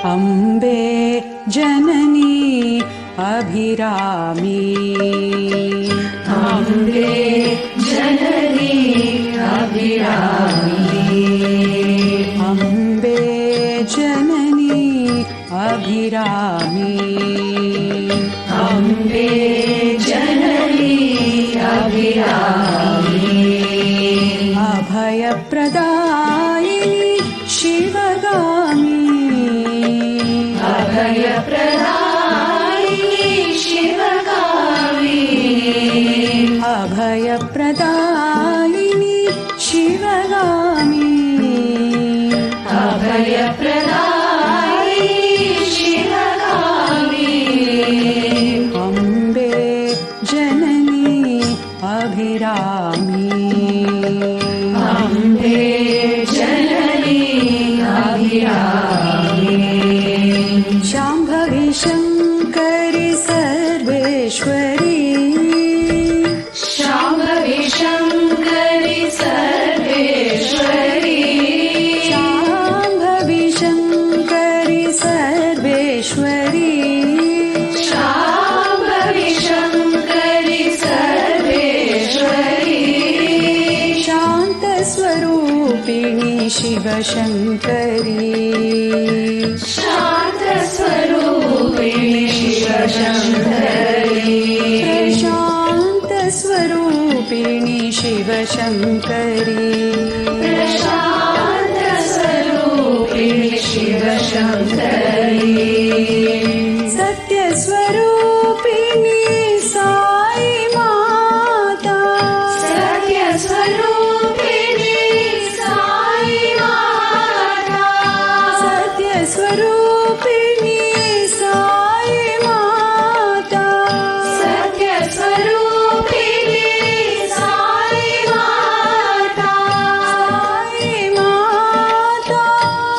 अम्बे जननी अभिरामी, अम्बे जननी अभिरामी, अम्बे जननी अभिरामी, अम्बे जननी अभिरामी, अभयप्रदायिनी शिवगामी, अभयप्रदायिनी शिवगामी, अभयप्रदायिनी शिवगामी, अभयप्रदायिनी शिवगामी, अम्बे जननी अभिरामी, अम्बे जननी अभिरामी, शाम्भवी शङ्करि सर्वेश्वरी, शाम्भवी शङ्करि सर्वेश्वरी, शाम्भवी शङ्करि सर्वेश्वरी, शाम्भवी शङ्करि सर्वेश्वरी, शान्तस्वरूपिणी शिवशङ्करी, शान्तस्वरूपिणी शिवशङ्करी, प्रशान्तस्वरूपिणी शिवशङ्करी, प्रशान्तस्वरूपिणी शिवशङ्करी, सत्यस्वरूपिणी साई माता, सत्यस्वरूपिणी साई माता, सत्यस्वरूपिणी साई माता, सत्यस्वरूपिणी साई माता, साई माता,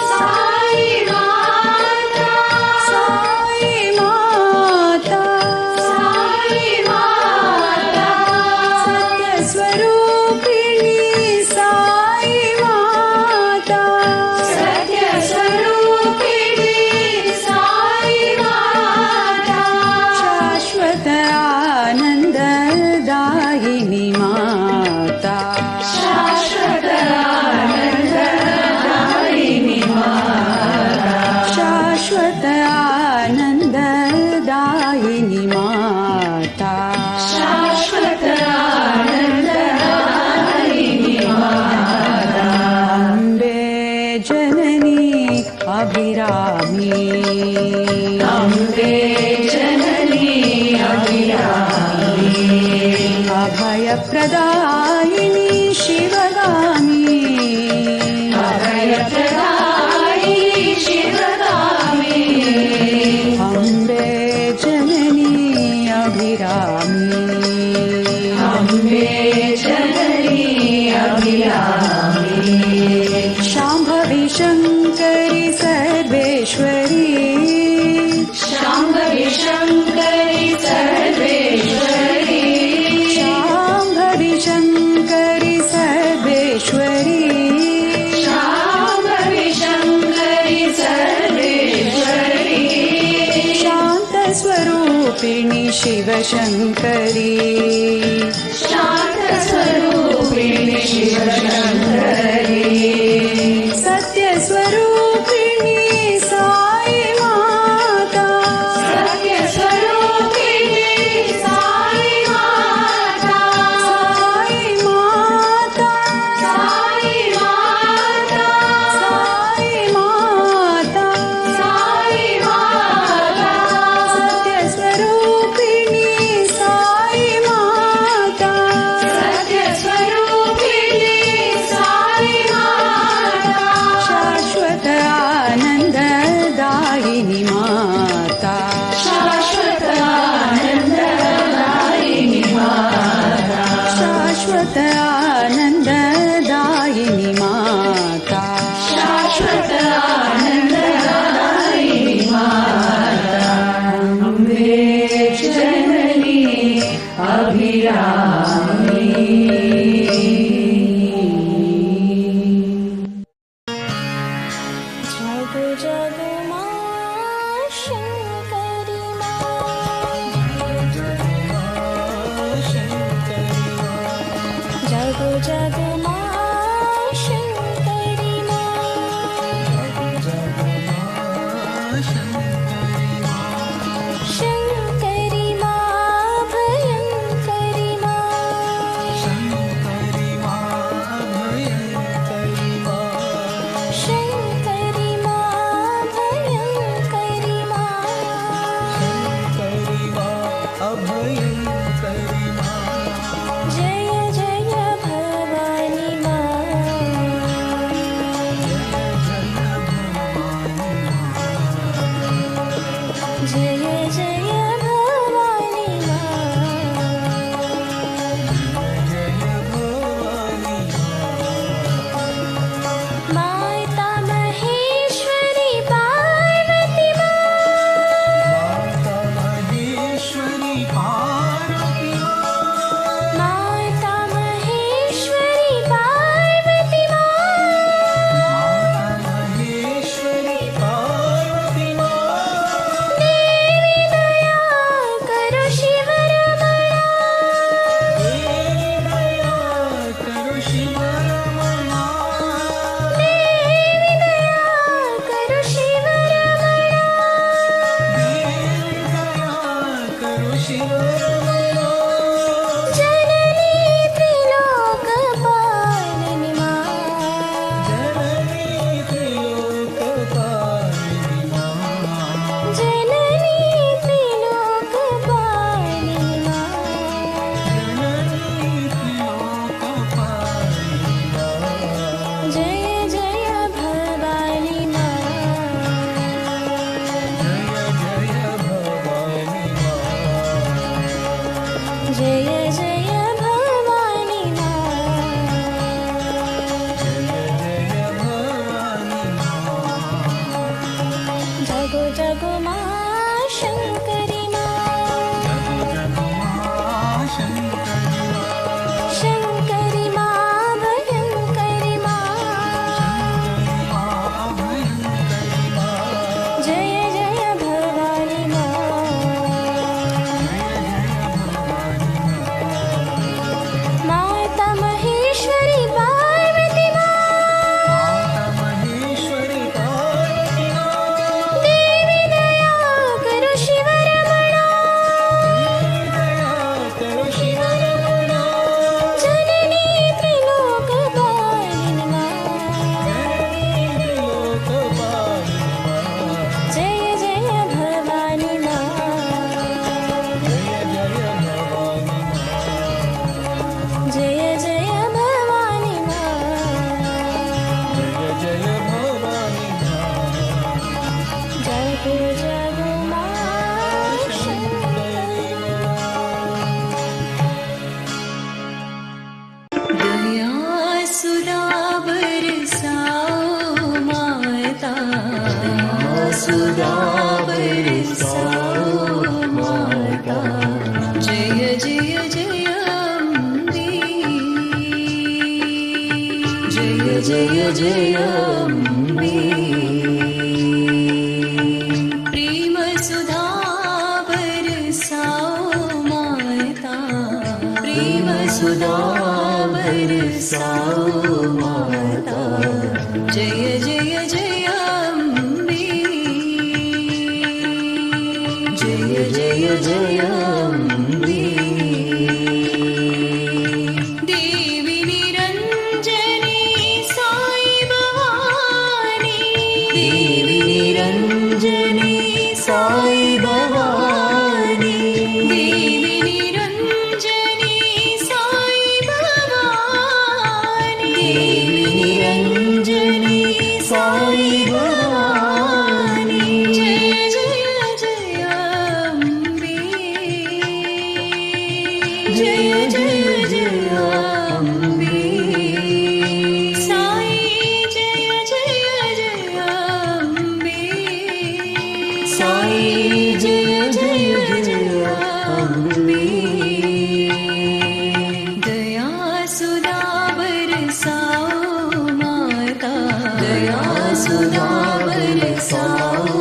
साई साई माता, माता, साई माता, सत्यस्वरूपिणी साई माता, सत्यस्वरूपिणी साई माता, शाश्वत आनन्ददायिनी माता, शाश्वत आनन्ददायिनी माता, शाश्वत आनन्ददायिनी माता, अम्बे जननी अभिरामी, अम्बे जननी अभिरामी, अभयप्रदायिनी शिवगामी, अभयप्रदायिनी शिवगामी, अम्बे जननी अभिरामी, अम्बे जननी अभिरामी, शाम्भवी शङ्करि सर्वेश्वरी, शाम्भवी शङ्करि सर्वेश्वरी, शाम्भवी शङ्करि सर्वेश्वरी, शाम्भवी शङ्करि सर्वेश्वरी, शान्तस्वरूपिणी शिवशङ्करी, शान्तस्वरूपिणी शिवशङ्करी, सत्यस्वरूपिणी साई माता, सत्यस्वरूपिणी साई माता, साई माता, साई माता, साई माता, साई माता, सत्यस्वरूपिणी साई माता, शङ्करि मा जगो जगो मा शङ्करि मा शङ्करि मा भयङ्करि मा शङ्करि मा भयङ्करि मा जय जय भवानी मा जय जय भवानी मा माता महेश्वरी पार्वती मा माता महेश्वरी पार्वती मा देवी दया करो शिव रमणा देवी दया करो शिव रमणा जननी त्रिलोकपालिनी मा जननी त्रिलोकपालिनी मा जय जय भवानी मा जय जय भवानी मा जगो जगो मा शङ्करि मा शङ्करि मा भयङ्करि मा जय जय भवानी मा माता महेश्वरी पार्वती मा देवी दया करो शिव रमणा जननी त्रिलोकपालिनी मा जय जय भवानी मा जय जय भवानी मा जगो जगो मा शङ्करि दया सुधा बरसाओ माता सुधा बरसाओ माता जय जय जय अम्बे जय जय जय अम्बे प्रेम सुधा बरसाओ माता प्रेम सुधा बरसाओ माता जय जय जय अम्बे जय जय जय अम्बे देवी निरञ्जनी साई भवानी देवी निरञ्जनी साई भवानी देवी निरञ्जनी साई भवानी देवी निरञ्जनी साई भवानी जय जय जय अम्बे जय जय जय अम्बे साई जय जय जय अम्बे साई जय जय जय अम्बे दया सुधा बरसाओ माता दया सुधा बरसाओ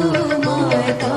माता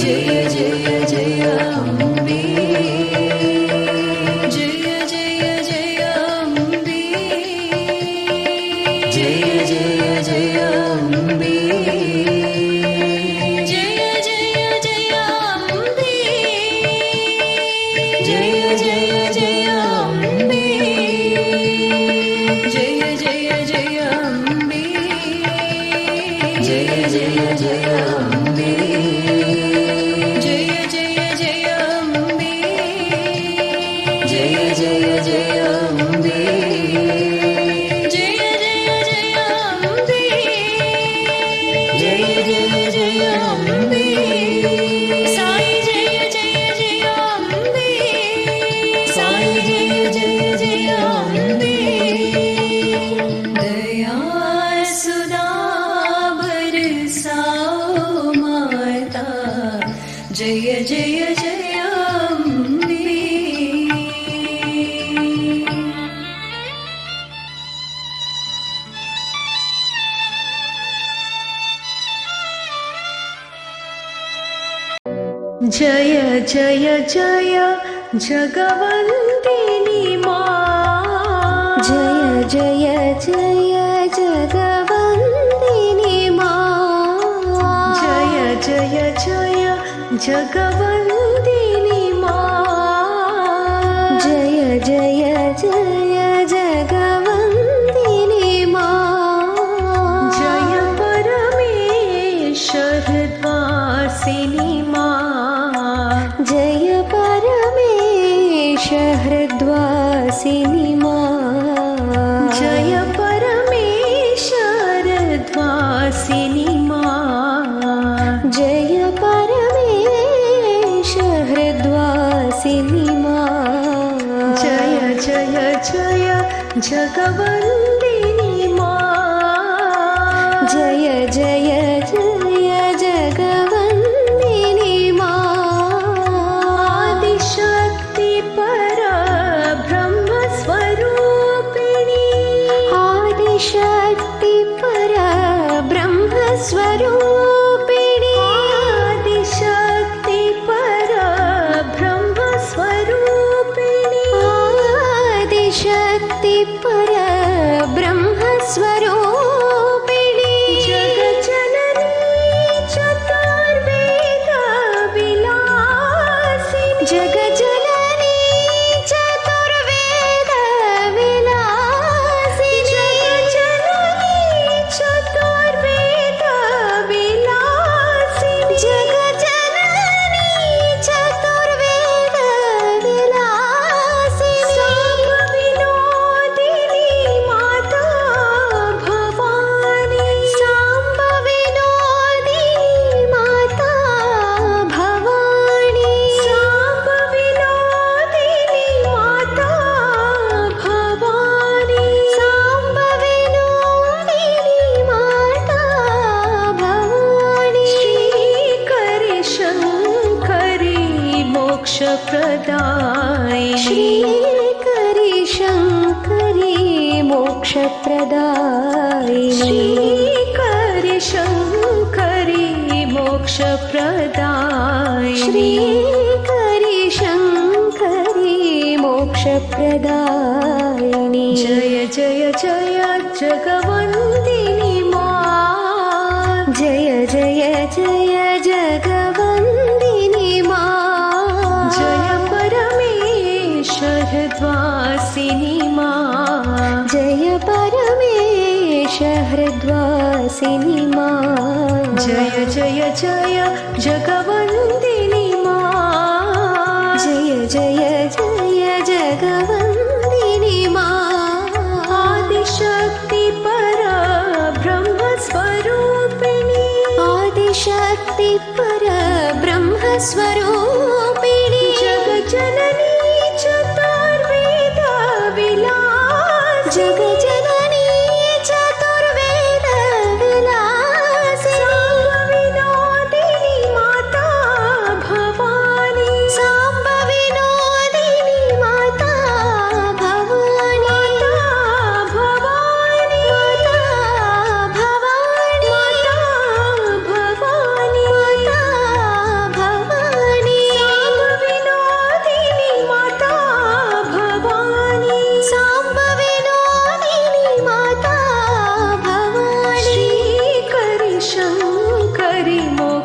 जय जय जय अम्बे जय जय जय अम्बे जय जय जय अम्बे जय जय जय अम्बे जय जय जय अम्बे जय जय जय अम्बे जय जय जय अम्बे जय जय जय अम्बे जय जय जय अम्बे जय जय जय अम्बे जय जय जय अम्बे साई जय जय जय अम्बे साई जय जय जय अम्बे दया सुधा बरसाओ माता जय जय जय अम्बे जय जय जय जगवन्दिनी माँ जय जय जय जगवन्दिनी माँ जय जय जय जगवन्दिनी माँ जय जय जय जगवन्दिनी माँ जय परमेश्वरद्वासिनी माँ जय परमेश्वरद्वासिनी माँ जय परमेश्वरद्वासिनी माँ जय परमेश्वरद्वासिनी माँ जय जय जय जगवन्दिनी माँ जय जय जय जगवन्दिनी माँ आदिशक्ति परब्रह्मस्वरूपिणी आदिशक्ति परब्रह्मस्वरूपिणी आदिशक्ति परब्रह्मस्वरूपिणी आदिशक्ति परब्रह्मस्वरूपिणी जगज्जननी चतुर्वेद विलासिनी जगज्जननी चतुर्वेद विलासिनी जगज्जननी चतुर्वेद विलासिनी जगज्जननी चतुर्वेद विलासिनी साम्बविनोदिनी माता भवानी साम्बविनोदिनी माता भवानी साम्बविनोदिनी माता भवानी साम्बविनोदिनी माता भवानी श्रीकरि शङ्करि मोक्षप्रदायिनी श्रीकरि शङ्करि मोक्षप्रदायिनी श्रीकरि शङ्करि मोक्षप्रदायिनी श्रीकरि शङ्करि मोक्षप्रदायिनी जय जय जय जगवन्दिनी माँ जय जय जय जगवन्दिनी माँ जय परमेश्वरद्वासिनी माँ जय परमेश्वरद्वासिनी माँ जय जय जय जगवन्दिनी माँ जय जय जय जगवन्दिनी माँ आदिशक्ति परब्रह्मस्वरूपिणी आदिशक्ति परब्रह्मस्वरूपिणी जगज्जननी चतुर्वेद विलासिनी जगज्जननी चतुर्वेद विलासिनी साम्बविनोदिनी माता भवानी साम्बविनोदिनी माता भवानी माता भवानी माता भवानी माता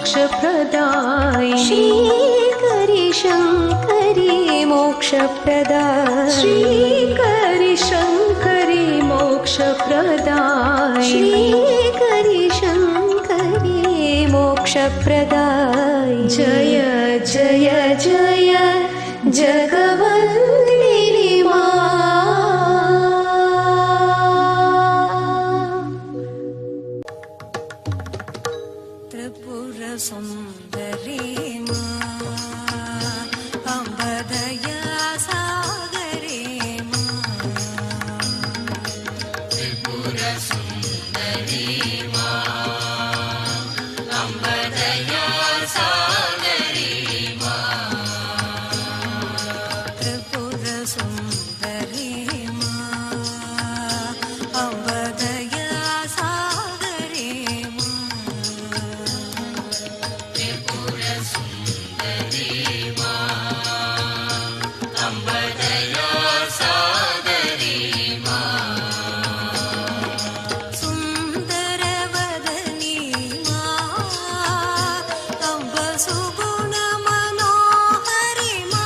मोक्षप्रदायिनि श्रीकरि शङ्करि मोक्षप्रदायिनि श्रीकरि शङ्करि मोक्षप्रदायिनि श्रीकरि शङ्करि मोक्षप्रदायिनि जय जय जय जगवन्दिनि मा त्रिपुर सुन्दरी मा अम्बदया सागरी मा त्रिपुर सुन्दरी मा अम्बदया सागरी मा त्रिपुर सुन्दरी मा अम्बदया सागरी मा त्रिपुर सुन्दरी मा अम्बदया सागरी मा सुन्दरवदनी मा अम्ब सुगुण मनोहरि मा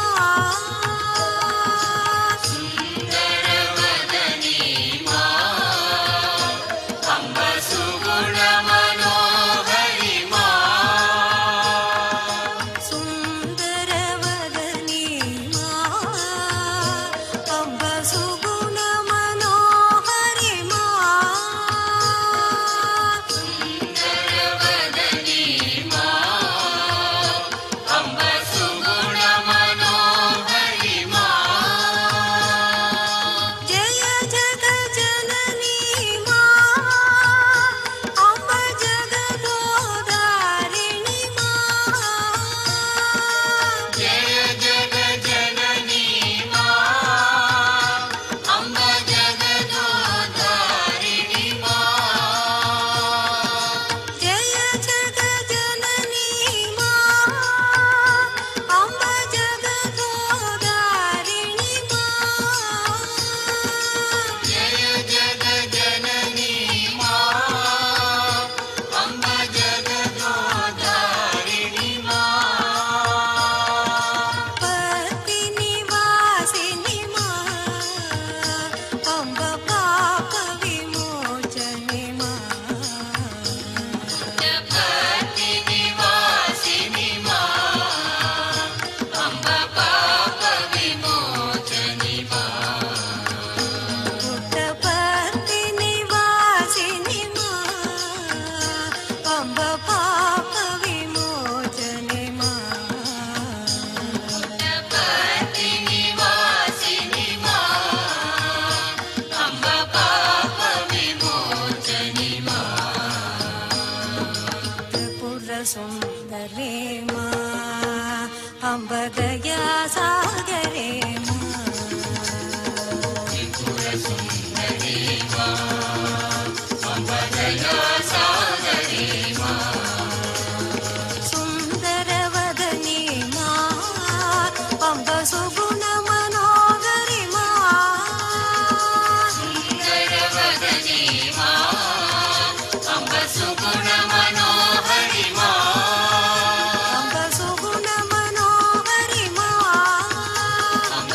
सुन्दरवदनी मा अम्ब सुगुण मनोहरि मा सुन्दरवदनी मा अम्ब सुगुण मनोहरि मा सुन्दरवदनी मा अम्ब सुगुण मनोहरि मा जय जगज्जननी मा अम्ब जगदोधारिणी मा जय जगज्जननी मा अम्ब जगदोधारिणी मा जय जगज्जननी मा अम्ब जगदोधारिणी मा जय जगज्जननी मा अम्ब जगदोधारिणी मा पति निवासिनी मा अम्ब पाप विमोचनी मा पति निवासिनी मा अम्ब पाप विमोचनी मा पुट्टपति निवासिनी मा अम्ब पाप विमोचनी मा पुट्टपति निवासिनी मा अम्ब पाप विमोचनी मा त्रिपुर सुन्दरी मा अम्ब दया सागरे मा त्रिपुर सुन्दरी मा अम्ब दया सागरे मा सुन्दरवदनी मा अम्ब सुगुण मनोहरि मा सुन्दरवदनी मा अम्ब सुगुण मनोहरि मा अम्ब सुगुण मनोहरि मा अम्ब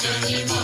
शनि मा